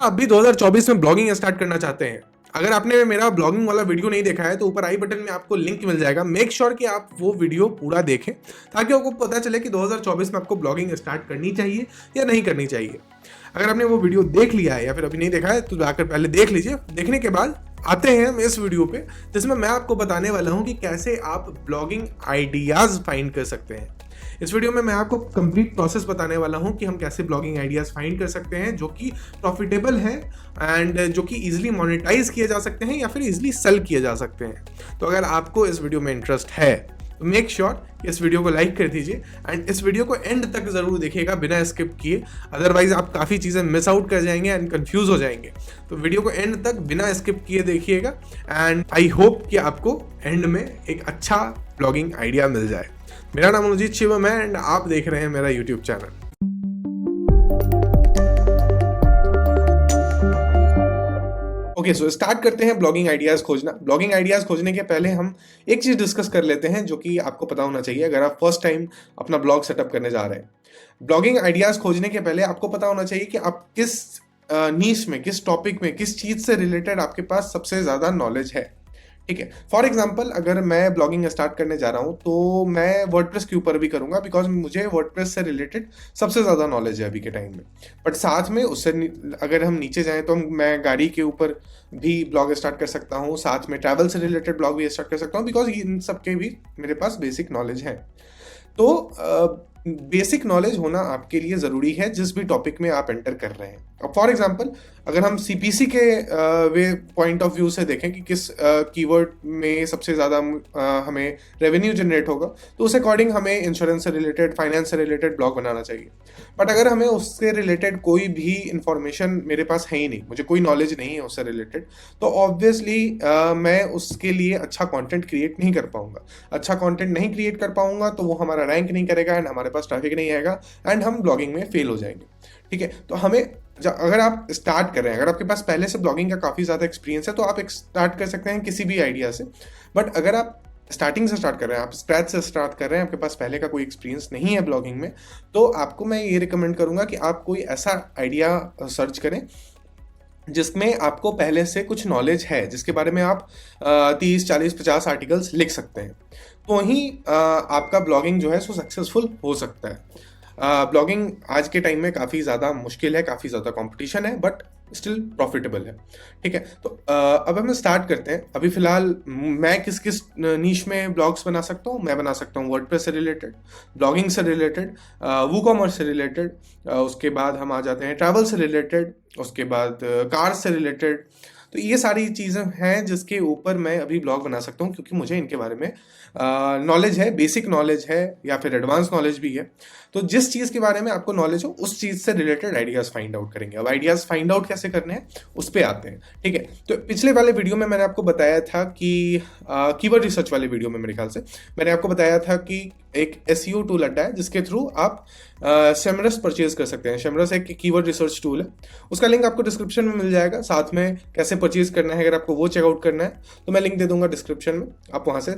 आप भी 2024 में ब्लॉगिंग स्टार्ट करना चाहते हैं, अगर आपने मेरा ब्लॉगिंग वाला वीडियो नहीं देखा है तो ऊपर आई बटन में आपको लिंक मिल जाएगा। मेक श्योर कि आप वो वीडियो पूरा देखें ताकि आपको पता चले कि 2024 में आपको ब्लॉगिंग स्टार्ट करनी चाहिए या नहीं करनी चाहिए। अगर आपने वो वीडियो देख लिया है या फिर अभी नहीं देखा है तो जाकर पहले देख लीजिए। देखने के बाद आते हैं हम इस वीडियो पे, जिसमें मैं आपको बताने वाला हूँ कि कैसे आप ब्लॉगिंग आइडियाज़ फाइंड कर सकते हैं। इस वीडियो में मैं आपको कंप्लीट प्रोसेस बताने वाला हूं कि हम कैसे ब्लॉगिंग आइडियाज़ फाइंड कर सकते हैं जो कि प्रॉफिटेबल है एंड जो कि इजीली मोनेटाइज किए जा सकते हैं या फिर इजीली सेल किए जा सकते हैं। तो अगर आपको इस वीडियो में इंटरेस्ट है तो मेक श्योर इस वीडियो को लाइक कर दीजिए एंड इस वीडियो को एंड तक ज़रूर देखिएगा बिना स्किप किए, अदरवाइज आप काफ़ी चीज़ें मिस आउट कर जाएंगे एंड कंफ्यूज हो जाएंगे। तो वीडियो को एंड तक बिना स्किप किए देखिएगा एंड आई होप कि आपको एंड में एक अच्छा ब्लॉगिंग आइडिया मिल जाए। मेरा नाम अनुजीत शिवम है एंड आप देख रहे हैं मेरा YouTube channel. Okay, so start करते हैं ब्लॉगिंग आइडियाज़ खोजना। ब्लॉगिंग आइडियाज़ खोजने के पहले हम एक चीज़ डिस्कस कर लेते हैं जो कि आपको पता होना चाहिए अगर आप फर्स्ट टाइम अपना ब्लॉग सेटअप करने जा रहे हैं। ब्लॉगिंग आइडियाज़ खोजने के पहले आपको पता होना चाहिए कि आप किस नीश में, किस टॉपिक में, किस चीज़ से रिलेटेड आपके पास सबसे ज़्यादा नॉलेज है। ठीक है, फॉर एग्जाम्पल अगर मैं ब्लॉगिंग स्टार्ट करने जा रहा हूँ तो मैं वर्डप्रेस के ऊपर भी करूँगा बिकॉज मुझे वर्डप्रेस से रिलेटेड सबसे ज़्यादा नॉलेज है अभी के टाइम में। बट साथ में उससे अगर हम नीचे जाएँ तो मैं गाड़ी के ऊपर भी ब्लॉग स्टार्ट कर सकता हूँ, साथ में ट्रैवल से रिलेटेड ब्लॉग भी स्टार्ट कर सकता हूँ बिकॉज इन सब के भी मेरे पास बेसिक नॉलेज है। तो बेसिक नॉलेज होना आपके लिए ज़रूरी है जिस भी टॉपिक में आप एंटर कर रहे हैं। अब फॉर एग्जांपल अगर हम सीपीसी के वे पॉइंट ऑफ व्यू से देखें कि किस कीवर्ड में सबसे ज़्यादा हमें रेवेन्यू जनरेट होगा तो उस अकॉर्डिंग हमें इंश्योरेंस से रिलेटेड, फाइनेंस से रिलेटेड ब्लॉग बनाना चाहिए। बट अगर हमें उससे रिलेटेड कोई भी इंफॉर्मेशन मेरे पास है ही नहीं, मुझे कोई नॉलेज नहीं है उससे रिलेटेड, तो ऑब्वियसली मैं उसके लिए अच्छा कंटेंट क्रिएट नहीं कर पाऊंगा। अच्छा कंटेंट नहीं क्रिएट कर पाऊंगा तो वो हमारा रैंक नहीं करेगा एंड हमारे पास ट्रैफिक नहीं आएगा एंड हम ब्लॉगिंग में फेल हो जाएंगे। ठीक है, तो हमें अगर आप स्टार्ट कर रहे हैं, अगर आपके पास पहले से ब्लॉगिंग का काफ़ी ज़्यादा एक्सपीरियंस है तो आप स्टार्ट कर सकते हैं किसी भी आइडिया से। बट अगर आप स्टार्टिंग से स्टार्ट कर रहे हैं, आप स्क्रैच से स्टार्ट कर रहे हैं, आपके पास पहले का कोई एक्सपीरियंस नहीं है ब्लॉगिंग में, तो आपको मैं ये रिकमेंड करूंगा कि आप कोई ऐसा आइडिया सर्च करें जिसमें आपको पहले से कुछ नॉलेज है, जिसके बारे में आप 30, 40, 50 आर्टिकल्स लिख सकते हैं, तो ही आपका ब्लॉगिंग जो है सो सक्सेसफुल हो सकता है। ब्लॉगिंग आज के टाइम में काफ़ी ज़्यादा मुश्किल है, काफ़ी ज़्यादा कंपटीशन है, बट स्टिल प्रॉफिटेबल है। ठीक है, तो अब हम स्टार्ट करते हैं। अभी फिलहाल मैं किस किस नीश में ब्लॉग्स बना सकता हूँ, मैं बना सकता हूँ वर्डप्रेस से रिलेटेड, ब्लॉगिंग से रिलेटेड, वूकॉमर्स से रिलेटेड, उसके बाद हम आ जाते हैं ट्रैवल से रिलेटेड, उसके बाद कार से रिलेटेड। तो ये सारी चीज़ें हैं जिसके ऊपर मैं अभी ब्लॉग बना सकता हूँ क्योंकि मुझे इनके बारे में नॉलेज है, बेसिक नॉलेज है या फिर एडवांस नॉलेज भी है। तो जिस चीज़ के बारे में आपको नॉलेज हो उस चीज़ से रिलेटेड आइडियाज़ फाइंड आउट करेंगे। अब आइडियाज़ फाइंड आउट कैसे करने हैं उस पर आते हैं। ठीक है, तो पिछले वाले वीडियो में मैंने आपको बताया था कि कीवर्ड रिसर्च वाले वीडियो में मेरे ख्याल से मैंने आपको बताया था कि एक एसईओ टूल अड्डा है जिसके थ्रू आप सेमरस परचेज कर सकते हैं। सेमरस एक कीवर्ड रिसर्च टूल है, उसका लिंक आपको डिस्क्रिप्शन में मिल जाएगा। साथ में कैसे परचेज करना है अगर आपको वो चेकआउट करना है तो मैं लिंक दे दूंगा डिस्क्रिप्शन में, आप वहाँ से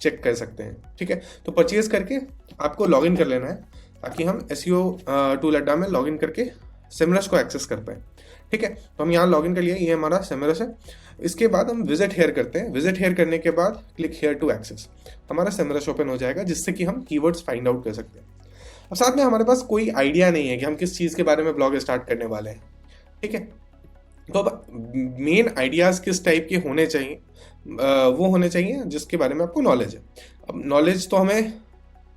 चेक कर सकते हैं। ठीक है, तो परचेज करके आपको लॉगिन कर लेना है ताकि हम एसईओ टूल अड्डा में लॉगिन करके सेमरस को एक्सेस कर पाएँ। ठीक है, तो हम यहाँ लॉगिन कर लिए, ये हमारा सेमरस है। इसके बाद हम विजिट हेयर करते हैं। विजिट हेयर करने के बाद क्लिक हेयर टू एक्सेस, हमारा सेमरस ओपन हो जाएगा जिससे कि हम कीवर्ड्स फाइंड आउट कर सकते हैं। अब साथ में हमारे पास कोई आइडिया नहीं है कि हम किस चीज़ के बारे में ब्लॉग स्टार्ट करने वाले हैं। ठीक है, तो अब मेन आइडियाज़ किस टाइप के होने चाहिए, वो होने चाहिए जिसके बारे में आपको नॉलेज है। अब नॉलेज तो हमें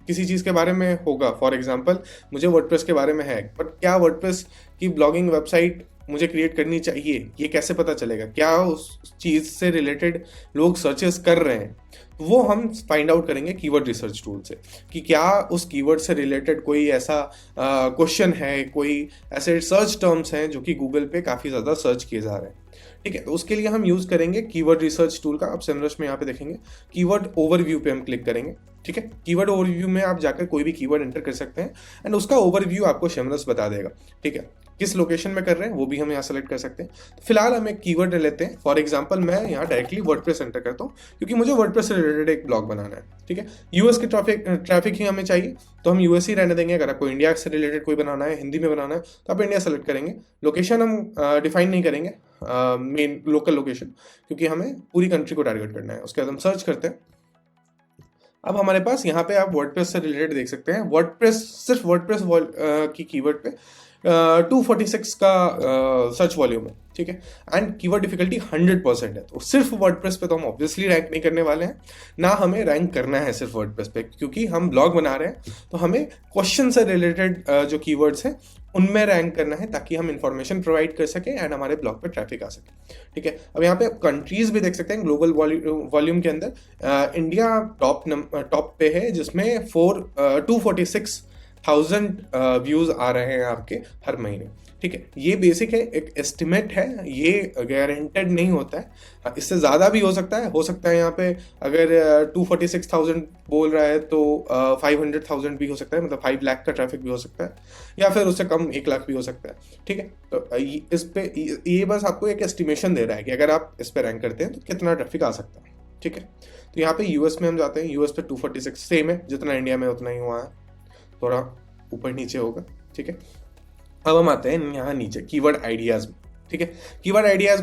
किसी चीज़ के बारे में होगा। फॉर एग्जांपल मुझे वर्डप्रेस के बारे में है, बट क्या वर्डप्रेस की ब्लॉगिंग वेबसाइट मुझे क्रिएट करनी चाहिए ये कैसे पता चलेगा? क्या उस चीज़ से रिलेटेड लोग सर्चेस कर रहे हैं? वो हम फाइंड आउट करेंगे कीवर्ड रिसर्च टूल से कि क्या उस कीवर्ड से रिलेटेड कोई ऐसा क्वेश्चन है, कोई ऐसे सर्च टर्म्स हैं जो कि गूगल पे काफ़ी ज़्यादा सर्च किए जा रहे हैं। ठीक है, तो उसके लिए हम यूज़ करेंगे कीवर्ड रिसर्च टूल का। आप सेमरस में यहाँ पे देखेंगे कीवर्ड ओवरव्यू पे हम क्लिक करेंगे। ठीक है, कीवर्ड ओवरव्यू में आप जाकर कोई भी कीवर्ड एंटर कर सकते हैं एंड उसका ओवरव्यू आपको सेमरस बता देगा। ठीक है, किस लोकेशन में कर रहे हैं वो भी हम यहाँ सेलेक्ट कर सकते हैं। तो फिलहाल हम एक कीवर्ड लेते हैं। फॉर एग्जांपल मैं यहाँ डायरेक्टली वर्डप्रेस एंटर करता हूँ क्योंकि मुझे वर्डप्रेस से रिलेटेड एक ब्लॉग बनाना है, ठीक है। यूएस की ट्रैफिक ही हमें चाहिए तो हम यूएस ही रहने देंगे। अगर आपको इंडिया से रिलेटेड कोई बनाना है, हिंदी में बनाना है, तो आप इंडिया सेलेक्ट करेंगे। लोकेशन हम डिफाइन नहीं करेंगे, मेन लोकल लोकेशन, क्योंकि हमें पूरी कंट्री को टारगेट करना है। उसके बाद हम सर्च करते हैं। अब हमारे पास यहाँ पे आप वर्डप्रेस से रिलेटेड देख सकते हैं। वर्डप्रेस, सिर्फ वर्डप्रेस की कीवर्ड पे 246 का सर्च वॉल्यूम है, ठीक है। एंड कीवर्ड डिफिकल्टी 100% है। तो सिर्फ वर्डप्रेस पे तो हम ऑब्वियसली रैंक नहीं करने वाले हैं, ना हमें रैंक करना है सिर्फ वर्डप्रेस पे, क्योंकि हम ब्लॉग बना रहे हैं। तो हमें क्वेश्चन से रिलेटेड जो कीवर्ड्स हैं उनमें रैंक करना है, ताकि हम इंफॉर्मेशन प्रोवाइड कर सकें एंड हमारे ब्लॉग पे ट्रैफिक आ सके, ठीक है। अब यहाँ पे कंट्रीज भी देख सकते हैं। ग्लोबल वॉल्यूम के अंदर इंडिया टॉप पे है, जिसमें 246,000 व्यूज आ रहे हैं आपके हर महीने, ठीक है। ये बेसिक है, एक एस्टिमेट है, ये गारंटेड नहीं होता है। इससे ज़्यादा भी हो सकता है यहाँ पे अगर 246,000 बोल रहा है तो 500,000 भी हो सकता है, मतलब 5 लाख का ट्रैफिक भी हो सकता है, या फिर उससे कम 1 लाख भी हो सकता है, ठीक है। तो इस पे ये बस आपको एक एस्टिमेशन दे रहा है कि अगर आप इस पे रैंक करते हैं तो कितना ट्रैफिक आ सकता है, ठीक है। तो यहाँ पे यूएस में हम जाते हैं। यूएस पे 246 सेम है, जितना इंडिया में उतना ही हुआ है, थोड़ा ऊपर नीचे होगा, ठीक है। अब हम आते हैं यहाँ नीचे कीवर्ड आइडियाज में, ठीक है। कीवर्ड आइडियाज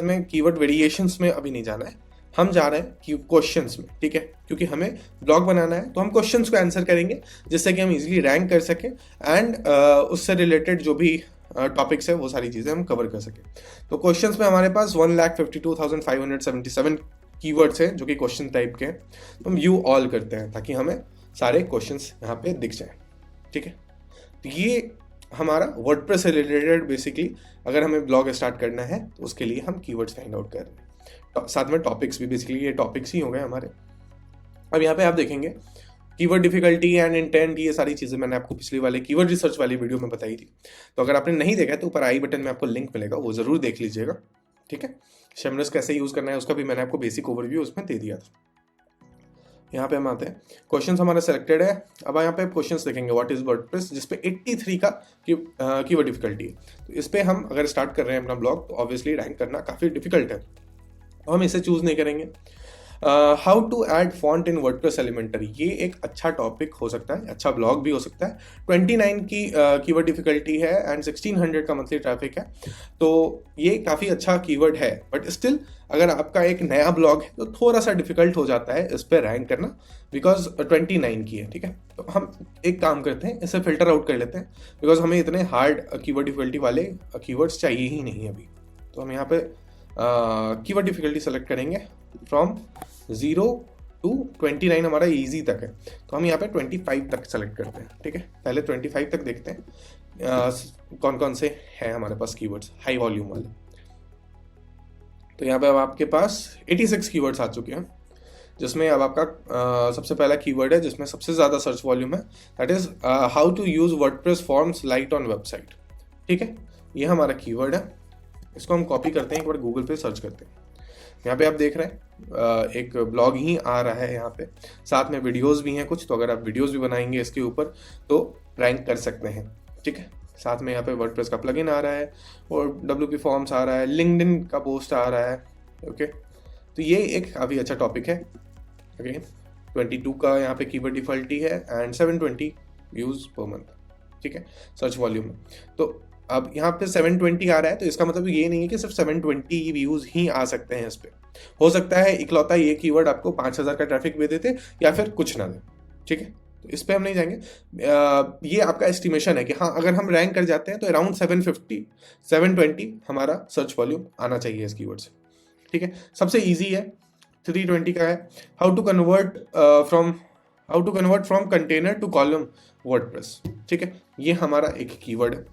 में कीवर्ड वेरिएशंस में अभी नहीं जाना है, हम जा रहे हैं क्वेश्चंस में, ठीक है। क्योंकि हमें ब्लॉग बनाना है तो हम क्वेश्चंस को आंसर करेंगे, जिससे कि हम इजीली रैंक कर सकें एंड उससे रिलेटेड जो भी टॉपिक्स है वो सारी चीज़ें हम कवर कर सकें। तो क्वेश्चंस में हमारे पास 1,52,577 कीवर्ड्स हैं जो कि क्वेश्चन टाइप के हैं। तो हम व्यू ऑल करते हैं ताकि हमें सारे क्वेश्चंस यहाँ पे दिख जाए, ठीक है। तो ये हमारा वर्डप्रेस से रिलेटेड बेसिकली अगर हमें ब्लॉग स्टार्ट करना है तो उसके लिए हम कीवर्ड्स फाइंड आउट कर रहे हैं। साथ में टॉपिक्स भी, बेसिकली ये टॉपिक्स ही हो गए हमारे। अब यहाँ पे आप देखेंगे कीवर्ड डिफिकल्टी एंड इंटेंट, ये सारी चीज़ें मैंने आपको पिछली वाले कीवर्ड रिसर्च वाली वीडियो में बताई थी। तो अगर आपने नहीं देखा है तो ऊपर आई बटन में आपको लिंक मिलेगा, वो ज़रूर देख लीजिएगा, ठीक है। शेमरस कैसे यूज़ करना है उसका भी मैंने आपको बेसिक ओवरव्यू उसमें दे दिया था। यहाँ पे हम आते हैं, क्वेश्चंस हमारा सेलेक्टेड है। अब यहाँ पे क्वेश्चंस देखेंगे व्हाट इज वर्डप्रेस, जिसपे 83 का कीवर्ड डिफिकल्टी है। तो इस पे हम अगर स्टार्ट कर रहे हैं अपना ब्लॉग तो ऑब्वियसली रैंक करना काफ़ी डिफिकल्ट है, तो हम इसे चूज़ नहीं करेंगे। How to add font in WordPress elementary, ये एक अच्छा टॉपिक हो सकता है, अच्छा ब्लॉग भी हो सकता है। 29 की कीवर्ड डिफिकल्टी है एंड 1600 का मंथली ट्रैफिक है, तो ये काफ़ी अच्छा कीवर्ड है। बट स्टिल अगर आपका एक नया ब्लॉग है तो थोड़ा सा डिफिकल्ट हो जाता है इस पर रैंक करना, बिकॉज 29 की है, ठीक है। तो हम एक काम करते हैं, इसे फिल्टर आउट कर लेते हैं, बिकॉज हमें इतने हार्ड कीवर्ड डिफिकल्टी वाले कीवर्ड्स चाहिए ही नहीं अभी। तो हम यहाँ पे कीवर्ड डिफिकल्टी सेलेक्ट करेंगे फ्रॉम 0 to 29, हमारा इजी तक है। तो हम यहाँ पे 25 तक सेलेक्ट करते हैं, ठीक है। पहले 25 तक देखते हैं कौन कौन से हैं हमारे पास कीवर्ड्स हाई वॉल्यूम वाले। तो यहाँ पे अब आपके पास 86 कीवर्ड्स आ चुके हैं, जिसमें अब आपका सबसे पहला कीवर्ड है जिसमें सबसे ज़्यादा सर्च वॉल्यूम है, that is how to use WordPress forms lite on website, ठीक है। ये हमारा कीवर्ड है, इसको हम कॉपी करते हैं, एक बार गूगल पे सर्च करते हैं। यहाँ पे आप देख रहे हैं एक ब्लॉग ही आ रहा है यहाँ पे, साथ में वीडियोस भी हैं कुछ। तो अगर आप वीडियोस भी बनाएंगे इसके ऊपर तो रैंक कर सकते हैं, ठीक है। साथ में यहाँ पे वर्डप्रेस का प्लगइन आ रहा है और WP फॉर्म्स आ रहा है, लिंक्डइन का पोस्ट आ रहा है, ओके। तो ये एक काफ़ी अच्छा टॉपिक है। अगेन 22 का यहाँ पे कीवर्ड डिफिकल्टी है एंड 720 व्यूज़ पर मंथ, ठीक है, सर्च वॉल्यूम में। तो अब यहाँ पे 720 आ रहा है, तो इसका मतलब ये नहीं है कि सिर्फ 720 व्यूज़ ही आ सकते हैं इस पे। हो सकता है इकलौता ये कीवर्ड आपको 5000 का ट्रैफिक भी देते या फिर कुछ ना दे, ठीक है। तो इस पे हम नहीं जाएंगे। ये आपका एस्टिमेशन है कि हाँ अगर हम रैंक कर जाते हैं तो अराउंड 720 हमारा सर्च वॉल्यूम आना चाहिए इस कीवर्ड से, ठीक है। सबसे ईजी है, 320 का है, how to convert from container to column WordPress, ठीक है। ये हमारा एक कीवर्ड है,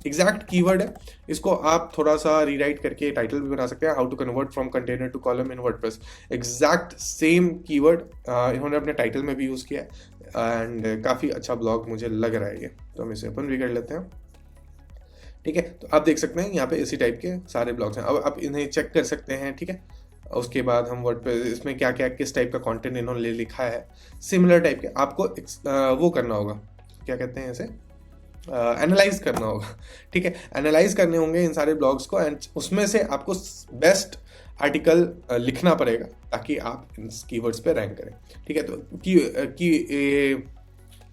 एग्जैक्ट कीवर्ड है। इसको आप थोड़ा सा रीराइट करके टाइटल भी बना सकते हैं, how to convert from container to column in WordPress. Exact same keyword इन्होंने अपने टाइटल में भी यूज़ किया है एंड काफ़ी अच्छा ब्लॉग मुझे लग रहा है ये, तो हम इसे ओपन भी कर लेते हैं, ठीक है। तो आप देख सकते हैं यहाँ पे इसी टाइप के सारे ब्लॉग्स हैं। अब आप इन्हें चेक कर सकते हैं, ठीक है। उसके बाद हम वर्डप्रेस इसमें क्या क्या किस टाइप का कंटेंट इन्होंने लिखा है, सिमिलर टाइप के आपको वो करना होगा, क्या कहते हैं इसे, एनालाइज करना होगा, ठीक है, एनालाइज करने होंगे इन सारे ब्लॉग्स को, एंड उसमें से आपको बेस्ट आर्टिकल लिखना पड़ेगा ताकि आप इन कीवर्ड्स पे रैंक करें, ठीक है। तो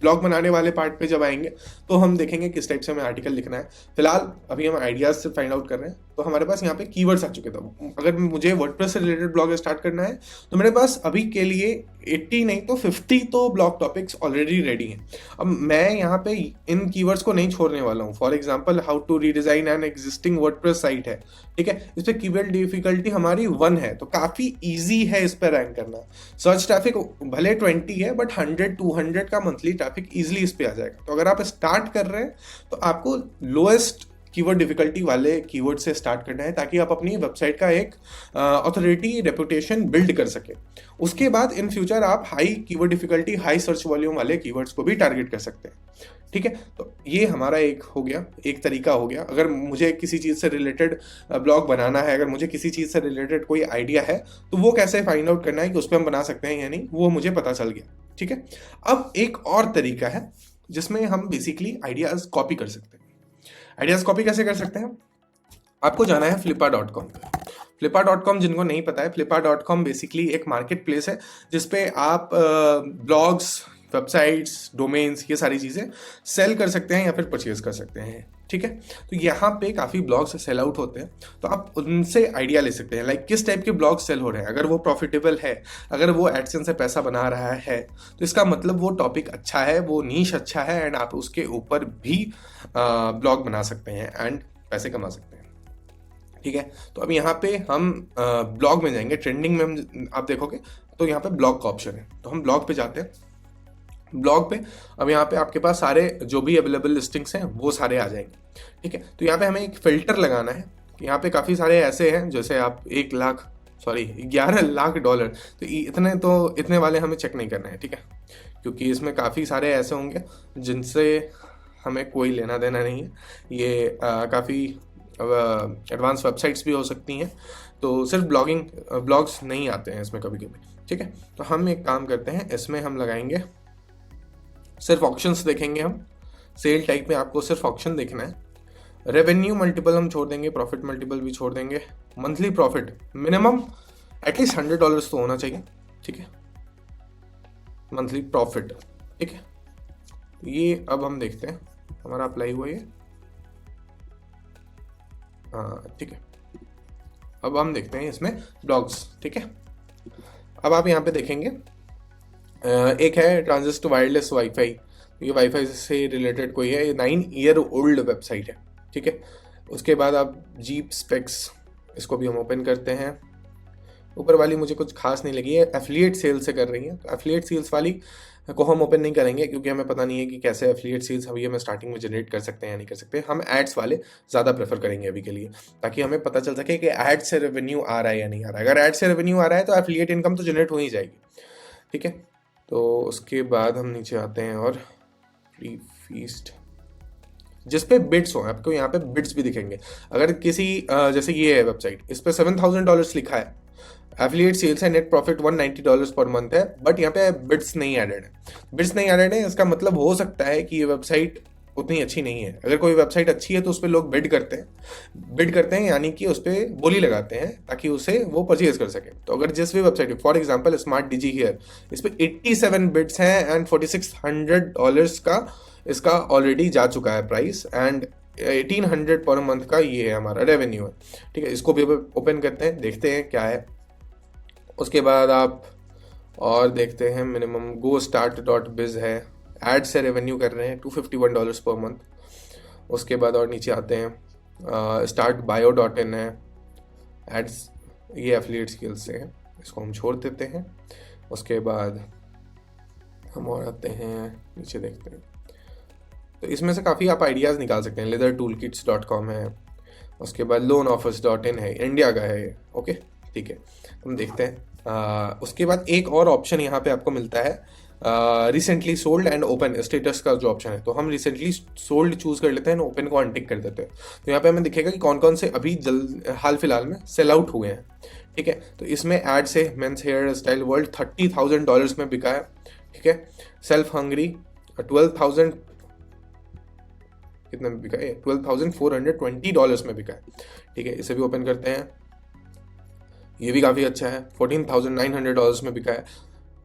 ब्लॉग बनाने वाले पार्ट पे जब आएंगे तो हम देखेंगे किस टाइप से हमें आर्टिकल लिखना है। फिलहाल अभी हम आइडियाज से फाइंड आउट कर रहे हैं, तो हमारे पास यहाँ पे कीवर्ड्स आ चुके थे। अगर मुझे वर्डप्रेस से रिलेटेड ब्लॉग स्टार्ट करना है तो मेरे पास अभी के लिए 80 नहीं तो 50 तो ब्लॉग टॉपिक्स ऑलरेडी रेडी हैं। अब मैं यहाँ पे इन कीवर्ड्स को नहीं छोड़ने वाला हूँ। For example, how to redesign an existing WordPress site है, ठीक है, इस पर कीवर्ड डिफिकल्टी हमारी 1 है, तो काफी ईजी है इस पर रैंक करना। सर्च ट्रैफिक भले 20 है बट 100-200 का मंथली ट्रैफिक इजिली इस पे आ जाएगा। तो अगर आप स्टार्ट कर रहे हैं तो आपको लोएस्ट कीवर्ड डिफिकल्टी वाले कीवर्ड से स्टार्ट करना है ताकि आप अपनी वेबसाइट का एक ऑथोरिटी रेपुटेशन बिल्ड कर सके। उसके बाद इन फ्यूचर आप high keyword difficulty, high search volume वाले कीवर्ड्स को भी टारगेट कर सकते हैं, ठीक है। तो ये हमारा एक हो गया, एक तरीका हो गया। अगर मुझे किसी चीज़ से रिलेटेड ब्लॉग बनाना है, अगर मुझे किसी चीज़ से रिलेटेड कोई आइडिया है, तो वो कैसे फाइंड आउट करना है कि उस पर हम बना सकते हैं या नहीं, वो मुझे पता चल गया, ठीक है। अब एक और तरीका है जिसमें हम बेसिकली आइडियाज कॉपी कर सकते हैं। आइडियाज कॉपी कैसे कर सकते हैं? आपको जाना है flippa.com पे। flippa.com जिनको नहीं पता है, flippa.com बेसिकली एक मार्केट प्लेस है जिसपे आप ब्लॉग्स, वेबसाइट्स, डोमेन्स, ये सारी चीज़ें सेल कर सकते हैं या फिर परचेज कर सकते हैं, ठीक है। तो यहाँ पे काफ़ी ब्लॉग्स सेल आउट होते हैं, तो आप उनसे आइडिया ले सकते हैं, लाइक किस टाइप के ब्लॉग सेल हो रहे हैं। अगर वो प्रॉफिटेबल है, अगर वो एडसेंस से पैसा बना रहा है, तो इसका मतलब वो टॉपिक अच्छा है, वो नीश अच्छा है, एंड आप उसके ऊपर भी ब्लॉग बना सकते हैं एंड पैसे कमा सकते हैं, ठीक है। तो अब यहाँ पे हम ब्लॉग में जाएंगे, ट्रेंडिंग में हम आप देखोगे तो यहाँ पे ब्लॉग का ऑप्शन है, तो हम ब्लॉग पे जाते हैं। ब्लॉग पे अब यहाँ पे आपके पास सारे जो भी अवेलेबल लिस्टिंग्स हैं वो सारे आ जाएंगे, ठीक है। तो यहाँ पे हमें एक फिल्टर लगाना है। यहाँ पे काफ़ी सारे ऐसे हैं, जैसे आप 11 लाख डॉलर, तो इतने वाले हमें चेक नहीं करना है, ठीक है, क्योंकि इसमें काफ़ी सारे ऐसे होंगे जिनसे हमें कोई लेना देना नहीं है। ये काफ़ी एडवांस वेबसाइट्स भी हो सकती हैं, तो सिर्फ ब्लॉग्स नहीं आते हैं इसमें कभी कभी, ठीक है। तो हम एक काम करते हैं, इसमें हम लगाएंगे सिर्फ ऑप्शंस देखेंगे हम। सेल टाइप में आपको सिर्फ ऑप्शन देखना है। रेवेन्यू मल्टीपल हम छोड़ देंगे, प्रॉफिट मल्टीपल भी छोड़ देंगे। मंथली प्रॉफिट मिनिमम एटलीस्ट $100 तो होना चाहिए, ठीक है, मंथली प्रॉफिट, ठीक है। ये अब हम देखते हैं, हमारा अप्लाई हुआ ये, हाँ ठीक है। अब हम देखते हैं इसमें ब्लॉग्स, ठीक है। अब आप यहाँ पे देखेंगे एक है ट्रांजिस्टर वायरलेस वाईफाई, ये वाईफाई से रिलेटेड कोई है, ये 9 ईयर ओल्ड वेबसाइट है, ठीक है। उसके बाद आप जीप स्पेक्स, इसको भी हम ओपन करते हैं। ऊपर वाली मुझे कुछ खास नहीं लगी है, एफिलिएट सेल से कर रही है, तो एफिलिएट सेल्स वाली को हम ओपन नहीं करेंगे क्योंकि हमें पता नहीं है कि कैसे एफिलिएट सेल्स अभी हमें स्टार्टिंग में जनरेट कर सकते हैं या नहीं कर सकते। हम एड्स वाले ज़्यादा प्रेफर करेंगे अभी के लिए, ताकि हमें पता चल सके कि एड से रेवेन्यू आ रहा है या नहीं आ रहा है। अगर एड से रेवेन्यू आ रहा है तो एफिलिएट इनकम तो जनरेट हो ही जाएगी, ठीक है। तो उसके बाद हम नीचे आते हैं और फ्री फीस्ट, जिस पे बिड्स हो, आपको यहाँ पे बिड्स भी दिखेंगे। अगर किसी जैसे ये है वेबसाइट, इस पे $7,000 लिखा है, एफिलिएट सेल्स है, नेट प्रॉफिट $190 पर मंथ है, बट यहाँ पे बिड्स नहीं एडेड है। बिड्स नहीं एडेड है, इसका मतलब हो सकता है कि ये वेबसाइट उतनी अच्छी नहीं है। अगर कोई वेबसाइट अच्छी है तो उस पर लोग बिड करते हैं यानी कि उस पर बोली लगाते हैं ताकि उसे वो परचेज कर सके। तो अगर जिस भी website, for example smart digi here, इस पर 87 बिड्स हैं एंड $4,600 का इसका ऑलरेडी जा चुका है प्राइस, एंड 1800 पर मंथ का ये है हमारा रेवेन्यू है, ठीक है। इसको भी ओपन करते हैं, देखते हैं क्या है। उसके बाद आप और देखते हैं, मिनिमम गो स्टार्ट डॉट बिज है, एड से रेवेन्यू कर रहे हैं $251 पर मंथ। उसके बाद और नीचे आते हैं, स्टार्ट बायो डॉट इन है, एड्स, ये एफिलिएट स्किल्स से है, इसको हम छोड़ देते हैं। उसके बाद हम और आते हैं, नीचे देखते हैं, तो इसमें से काफ़ी आप आइडियाज़ निकाल सकते हैं। leathertoolkits.com है, उसके बाद loanoffice.in है, इंडिया का है, ओके ठीक है, हम देखते हैं। उसके बाद एक और ऑप्शन यहाँ पे आपको मिलता है, recently sold and open status का जो ऑप्शन है, तो हम रिसेंटली सोल्ड चूज कर लेते हैं, ओपन को अनटिक कर देते हैं। तो यहाँ पे हमें दिखेगा कि कौन कौन से अभी हाल फिलहाल में सेल आउट हुए हैं, ठीक है। तो इसमें एड से मेंस हेयर स्टाइल वर्ल्ड $30,000 में बिका है, ठीक है। सेल्फ हंग्री 12,000, कितने में बिका है? $12,420 में बिका है। ठीक है, इसे भी ओपन करते हैं। ये भी काफ़ी अच्छा है, $14,900 में बिका है।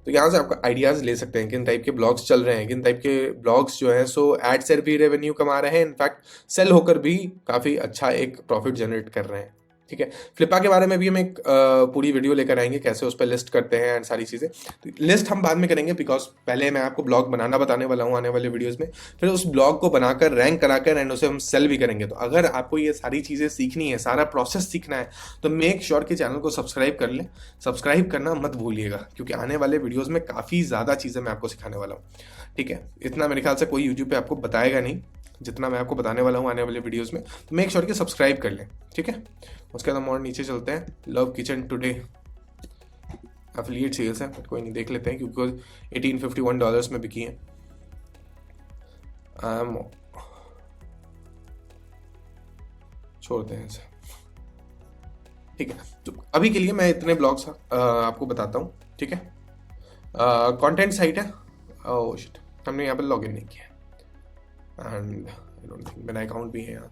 तो यहाँ से आपका आइडियाज़ ले सकते हैं किन टाइप के ब्लॉग्स चल रहे हैं, किन टाइप के ब्लॉग्स जो हैं सो एड से भी रेवेन्यू कमा रहे हैं, इनफैक्ट सेल होकर भी काफ़ी अच्छा एक प्रॉफिट जनरेट कर रहे हैं। ठीक है, फ्लिपा के बारे में भी हम एक पूरी वीडियो लेकर आएंगे, कैसे उस पर लिस्ट करते हैं एंड सारी चीज़ें। तो लिस्ट हम बाद में करेंगे, बिकॉज पहले मैं आपको ब्लॉग बनाना बताने वाला हूँ आने वाले वीडियोज़ में, फिर उस ब्लॉग को बनाकर रैंक कराकर एंड उसे हम सेल भी करेंगे। तो अगर आपको ये सारी चीज़ें सीखनी है, सारा प्रोसेस सीखना है, तो मेक श्योर कि चैनल को सब्सक्राइब कर लें। सब्सक्राइब करना मत भूलिएगा, क्योंकि आने वाले वीडियोज़ में काफ़ी ज़्यादा चीज़ें मैं आपको सिखाने वाला हूँ। ठीक है, इतना मेरे ख्याल से कोई यूट्यूब पे आपको बताएगा नहीं जितना मैं आपको बताने वाला हूँ आने वाले वीडियोस में। तो मेक श्योर कि सब्सक्राइब कर लें। ठीक है, उसके बाद हम और नीचे चलते हैं। Love kitchen today affiliate sales है, बट कोई नहीं, देख लेते हैं क्योंकि $1851 में बिकी है। छोड़ते हैं इसे। ठीक है, तो अभी के लिए मैं इतने ब्लॉग्स आपको बताता हूँ। ठीक है, कंटेंट साइट है। ओह शिट, हमने यहाँ पर लॉगिन नहीं किया एंड आई डोंट थिंक मेरा अकाउंट भी है यहाँ।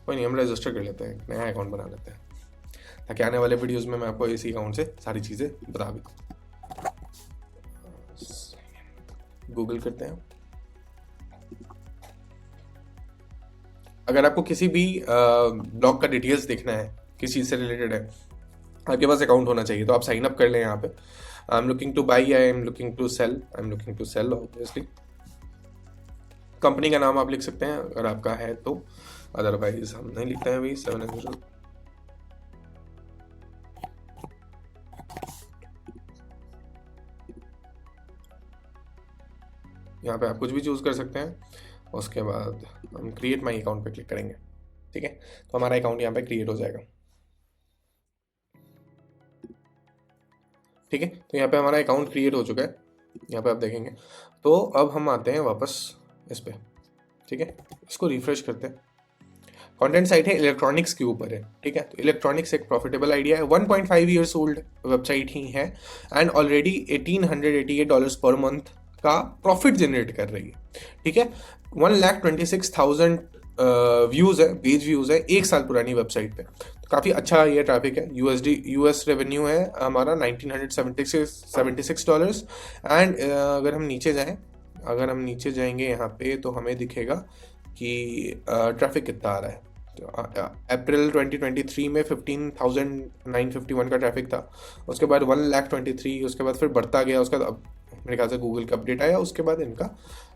कोई नहीं, हम रजिस्टर कर लेते हैं, नया अकाउंट बना लेते हैं, ताकि आने वाले वीडियोस में मैं आपको इसी अकाउंट से सारी चीज़ें बता दूँ। गूगल करते हैं। अगर आपको किसी भी ब्लॉग का डिटेल्स देखना है, किस चीज़ से रिलेटेड है, आपके पास अकाउंट होना चाहिए। तो आप साइन अप कर लें यहाँ पे। I am looking to buy, I am looking to sell, I am looking to sell obviously. Company का नाम आप लिख सकते हैं अगर आपका है तो, अदरवाइज हम नहीं लिखते हैं भाई। 700 यहाँ पे आप कुछ भी चूज़ कर सकते हैं। उसके बाद हम क्रिएट माई अकाउंट पे क्लिक करेंगे। ठीक है, तो हमारा अकाउंट यहाँ पे क्रिएट हो जाएगा। ठीक है, तो यहाँ पे हमारा अकाउंट क्रिएट हो चुका है, यहाँ पे आप देखेंगे। तो अब हम आते हैं वापस इस पे। ठीक है, इसको रिफ्रेश करते हैं। कंटेंट साइट है, इलेक्ट्रॉनिक्स के ऊपर है। ठीक है, तो इलेक्ट्रॉनिक्स एक प्रॉफिटेबल आइडिया है। 1.5 ईयर्स ओल्ड वेबसाइट ही है एंड ऑलरेडी $1,888 पर मंथ का प्रॉफिट जनरेट कर रही है। ठीक है, 1,26,000 व्यूज है, पेज व्यूज है, 1 साल पुरानी वेबसाइट पे। तो काफ़ी अच्छा ये ट्रैफिक है। यूएस रेवेन्यू है हमारा $1,976 एंड अगर हम नीचे जाएंगे यहाँ पे तो हमें दिखेगा कि ट्रैफिक कितना आ रहा है। तो अप्रैल 2023 में 15,951 का ट्रैफिक था, उसके बाद 1,23,000, उसके बाद फिर बढ़ता गया। उसके बाद मेरे ख्याल से गूगल का अपडेट आया, उसके बाद इनका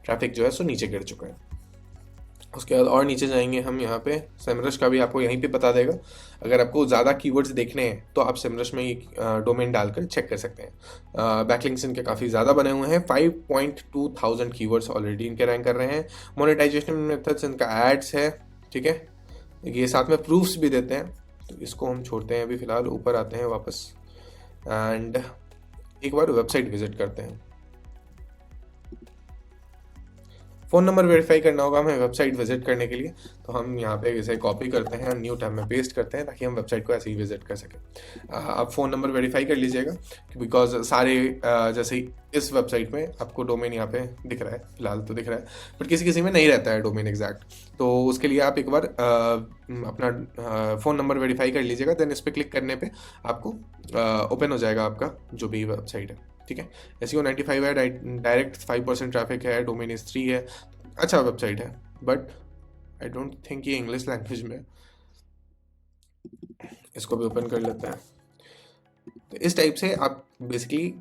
ट्रैफिक जो है सो नीचे गिर चुका है। उसके बाद और नीचे जाएंगे हम, यहाँ पे सेमरश का भी आपको यहीं पे बता देगा। अगर आपको ज़्यादा कीवर्ड्स देखने हैं तो आप सेमरश में ये डोमेन डालकर चेक कर सकते हैं। बैकलिंक्स इनके काफ़ी ज़्यादा बने हुए हैं, 5.2 थाउजेंड कीवर्ड्स ऑलरेडी इनके रैंक कर रहे हैं। मोनेटाइजेशन मेथड्स इनका एड्स है। ठीक है, ये साथ में प्रूफ्स भी देते हैं। तो इसको हम छोड़ते हैं अभी फ़िलहाल, ऊपर आते हैं वापस एंड एक बार वेबसाइट विजिट करते हैं। फ़ोन नंबर वेरीफाई करना होगा हमें वेबसाइट विजिट करने के लिए। तो हम यहाँ पे इसे कॉपी करते हैं, न्यू टैब में पेस्ट करते हैं, ताकि हम वेबसाइट को ऐसे ही विजिट कर सकें। आप फ़ोन नंबर वेरीफाई कर लीजिएगा, बिकॉज सारे जैसे ही इस वेबसाइट में आपको डोमेन यहाँ पे दिख रहा है, फिलहाल तो दिख रहा है, बट किसी किसी में नहीं रहता है डोमेन एग्जैक्ट। तो उसके लिए आप एक बार अपना फ़ोन नंबर वेरीफाई कर लीजिएगा, देन इस पर क्लिक करने पर आपको ओपन हो जाएगा आपका जो भी वेबसाइट है। ठीक है, SEO 95 है, डायरेक्ट 5% ट्रैफिक है, डोमेन इज 3 है। अच्छा वेबसाइट है, बट आई डोंट थिंक ये इंग्लिश लैंग्वेज में। इसको भी ओपन कर लेते हैं। तो इस टाइप से आप बेसिकली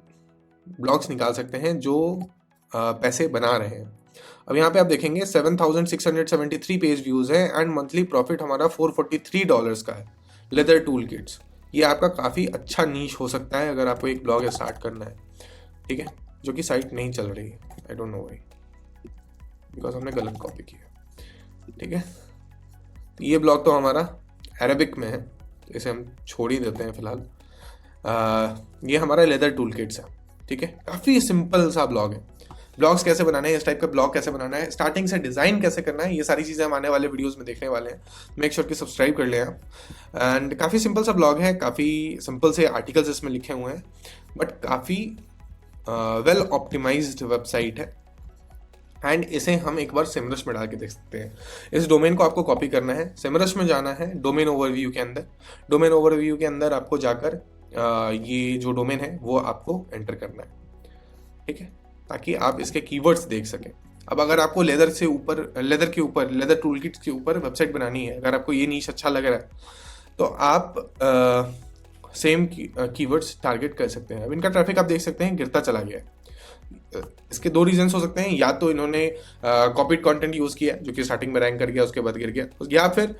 ब्लॉग्स निकाल सकते हैं जो पैसे बना रहे हैं। अब यहाँ पे आप देखेंगे 7,673 पेज व्यूज़ है एंड मंथली प्रॉफिट हमारा $443 का है। लेदर टूल किट्स, ये आपका काफ़ी अच्छा नीश हो सकता है अगर आपको एक ब्लॉग स्टार्ट करना है। ठीक है, जो कि साइट नहीं चल रही है, I don't know why, because हमने गलत कॉपी किया। ठीक है, तो ये ब्लॉग तो हमारा अरेबिक में है, तो इसे हम छोड़ ही देते हैं फिलहाल। ये हमारा लेदर टूल किट्स है। ठीक है, काफ़ी सिंपल सा ब्लॉग है, ब्लॉग्स कैसे बनाने हैं, इस टाइप का ब्लॉग कैसे बनाना है, स्टार्टिंग से डिज़ाइन कैसे करना है, ये सारी चीज़ें हम आने वाले वीडियोस में देखने वाले हैं। मेक श्योर कि सब्सक्राइब कर लें आप। एंड काफ़ी सिंपल सा ब्लॉग है, काफ़ी सिंपल से आर्टिकल्स इसमें लिखे हुए हैं, बट काफ़ी वेल ऑप्टिमाइज्ड वेबसाइट है। एंड इसे हम एक बार सेमरश में डाल के देख सकते हैं। इस डोमेन को आपको कॉपी करना है, सेमरश में जाना है, डोमेन ओवरव्यू के अंदर। डोमेन ओवरव्यू के अंदर आपको जाकर ये जो डोमेन है वो आपको एंटर करना है, ठीक है, ताकि आप इसके कीवर्ड्स देख सकें। अब अगर आपको लेदर के ऊपर लेदर टूल किट के ऊपर वेबसाइट बनानी है, अगर आपको ये नीश अच्छा लग रहा है, तो आप सेम कीवर्ड्स टारगेट कर सकते हैं। अब इनका ट्रैफिक आप देख सकते हैं गिरता चला गया है। इसके दो रीजंस हो सकते हैं, या तो इन्होंने कॉपीड कंटेंट यूज किया जो कि स्टार्टिंग में रैंक कर गया, उसके बाद गिर गया, या फिर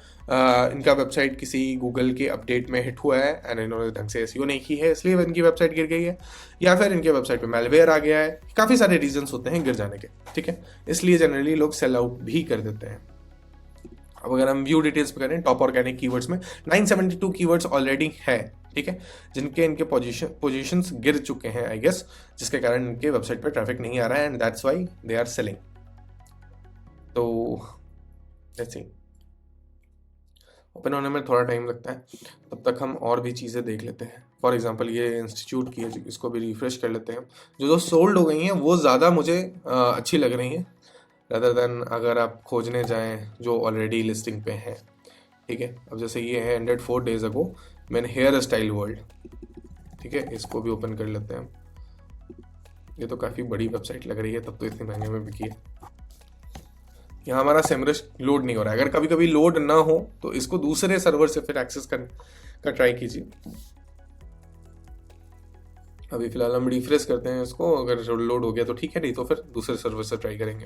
इनका वेबसाइट किसी गूगल के अपडेट में हिट हुआ है एंड इन्होंने ढंग से एसईओ नहीं की है, इसलिए इनकी वेबसाइट गिर गई है, या फिर इनके वेबसाइट पे मैलवेयर आ गया है। काफ़ी सारे रीजंस होते हैं गिर जाने के, ठीक है, इसलिए जनरली लोग सेल आउट भी कर देते हैं। अब अगर हम व्यू डिटेल्स पे करें, टॉप ऑर्गेनिक कीवर्ड्स में 972 कीवर्ड्स ऑलरेडी है, ठीक है, जिनके इनके पोजीशंस गिर चुके हैं आई गेस, जिसके कारण इनके वेबसाइट पर ट्रैफिक नहीं आ रहा है and that's why they are selling. तो लेट्स सी, ओपन होने में थोड़ा टाइम लगता है, तब तक हम और भी चीज़ें देख लेते हैं। फॉर एग्जांपल ये इंस्टीट्यूट की है, इसको भी रिफ्रेश कर लेते हैं। जो सोल्ड हो गई हैं वो ज़्यादा मुझे अच्छी लग रही हैं रदर देन अगर आप खोजने जाएं जो ऑलरेडी लिस्टिंग पे हैं, ठीक है। अब जैसे ये है 104 डेज अगो मैंने हेयर स्टाइल वर्ल्ड, ठीक है, इसको भी ओपन कर लेते हैं। ये तो काफ़ी बड़ी वेबसाइट लग रही है, तब तो इतने महंगे में बिकी है। यहाँ हमारा सेमरश लोड नहीं हो रहा है। अगर कभी कभी लोड ना हो तो इसको दूसरे सर्वर से फिर एक्सेस का ट्राई कीजिए। अभी फिलहाल हम रिफ्रेश करते हैं इसको, अगर लोड हो गया तो ठीक है, नहीं तो फिर दूसरे सर्वर से ट्राई करेंगे।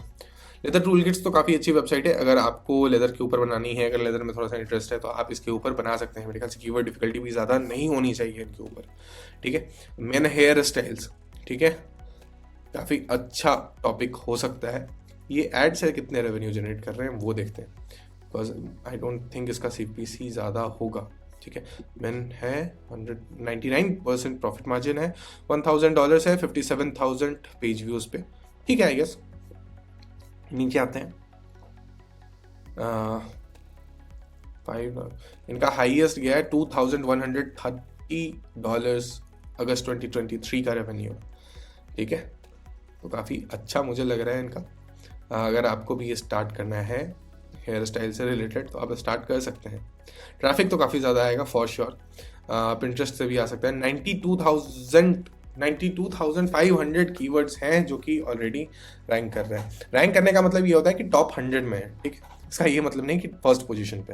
लेदर टूल किट्स तो काफ़ी अच्छी वेबसाइट है, अगर आपको लेदर के ऊपर बनानी है, अगर लेदर में थोड़ा सा इंटरेस्ट है तो आप इसके ऊपर बना सकते हैं। मेरे ख्याल से कीवर्ड डिफिकल्टी भी ज़्यादा नहीं होनी चाहिए इनके ऊपर, ठीक है। मेन हेयर स्टाइल्स, ठीक है, काफ़ी अच्छा टॉपिक हो सकता है। ये एड से कितने रेवेन्यू जनरेट कर रहे हैं वो देखते हैं, बिकॉज आई डोंट थिंक इसका CPC ज़्यादा होगा, ठीक है। मैन है 199% प्रॉफिट मार्जिन है, $1000 है, 57,000 पेज व्यूज पे, ठीक है आई गेस। नीचे आते हैं, 5 इनका हाईएस्ट गया है $2,130 अगस्त 2023 का रेवेन्यू, ठीक है, तो काफ़ी अच्छा मुझे लग रहा है इनका। अगर आपको भी ये स्टार्ट करना है हेयर स्टाइल से रिलेटेड तो आप स्टार्ट कर सकते हैं। ट्रैफिक तो काफ़ी ज़्यादा आएगा फॉर श्योर, पिंटरेस्ट से भी आ सकता है। 92,500 कीवर्ड्स हैं जो कि ऑलरेडी रैंक कर रहे हैं। रैंक करने का मतलब ये होता है कि टॉप 100 में है, ठीक है, इसका ये मतलब नहीं कि फर्स्ट पोजीशन पे।